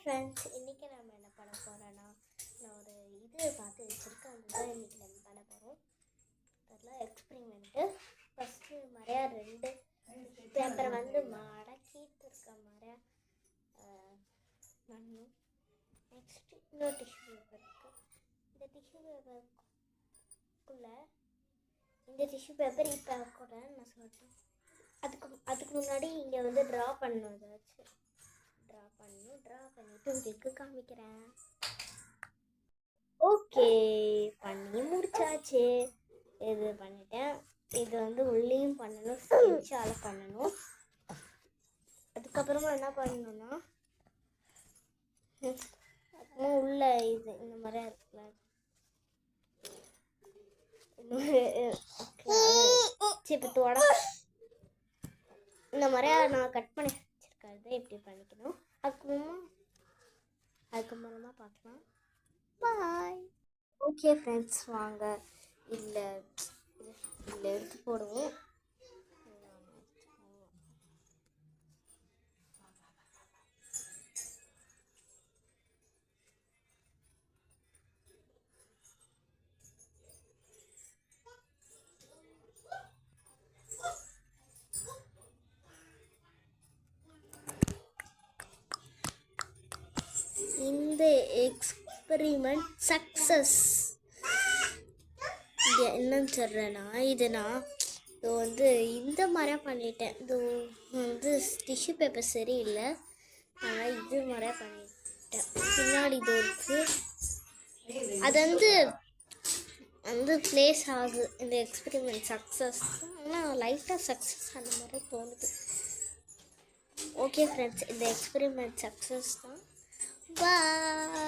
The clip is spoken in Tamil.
ஃப்ரெண்ட்ஸ், இன்றைக்கி நம்ம என்ன பண்ண போகிறோன்னா, நான் ஒரு இது பார்த்து வச்சுருக்கேன். அதுதான் இன்றைக்கி நம்ம பண்ண போகிறோம். அதெல்லாம் எக்ஸ்பெரிமெண்ட்டு. ஃபஸ்ட்டு நிறையா 2 பேப்பரை மடக்கிட்டு இருக்க மாதிரியா பண்ணணும். நெக்ஸ்ட்டு இன்னொரு டிஷ்யூ பேப்பர் இருக்குது. இந்த டிஷ்யூ பேப்பருக்குள்ளே இந்த டிஷ்யூ பேப்பர் இப்போ கூட நான் சொல்லிட்டேன். அதுக்கு முன்னாடி இங்கே ட்ரா பண்ணணும். ஏதாச்சும் ட்ரா பண்ணிவிட்டு உங்களுக்கு காமிக்கிறேன். ஓகே, பண்ணி முடிச்சாச்சு. இது பண்ணிட்டேன். இது உள்ளேயும் பண்ணணும், ஸ்கெட்சால் பண்ணணும். அதுக்கப்புறமா என்ன பண்ணணும்னா, அப்புறமா உள்ள இது இந்த மாதிரியா இருக்குல்ல, சிப்பிட்டோட இந்த மாதிரியா நான் கட் பண்ணி வச்சுருக்கிறது இப்படி பண்ணிக்கணும். அதுக்கப்புறமா பார்க்கலாம். பாய். ஓகே ஃப்ரெண்ட்ஸ், வாங்க இல்லை எடுத்து போடுவோம். இந்த எக்ஸ்பெரிமெண்ட் சக்ஸஸ். இது என்னன்னு சொல்கிறேன்னா, இது நான் இந்த மாதிரியா பண்ணிட்டேன். இது டிஷ்யூ பேப்பர் சரியில்லை, ஆனால் இது மாதிரியா பண்ணிட்டேன். பின்னாடி இது இருக்குது. அது ப்ளேஸ் ஆகுது. இந்த எக்ஸ்பெரிமெண்ட் சக்ஸஸ், ஆனால் லைட்டாக சக்ஸஸ் அந்த மாதிரி தோணுது. ஓகே ஃப்ரெண்ட்ஸ், இந்த எக்ஸ்பெரிமெண்ட் சக்ஸஸ் தான். Bye.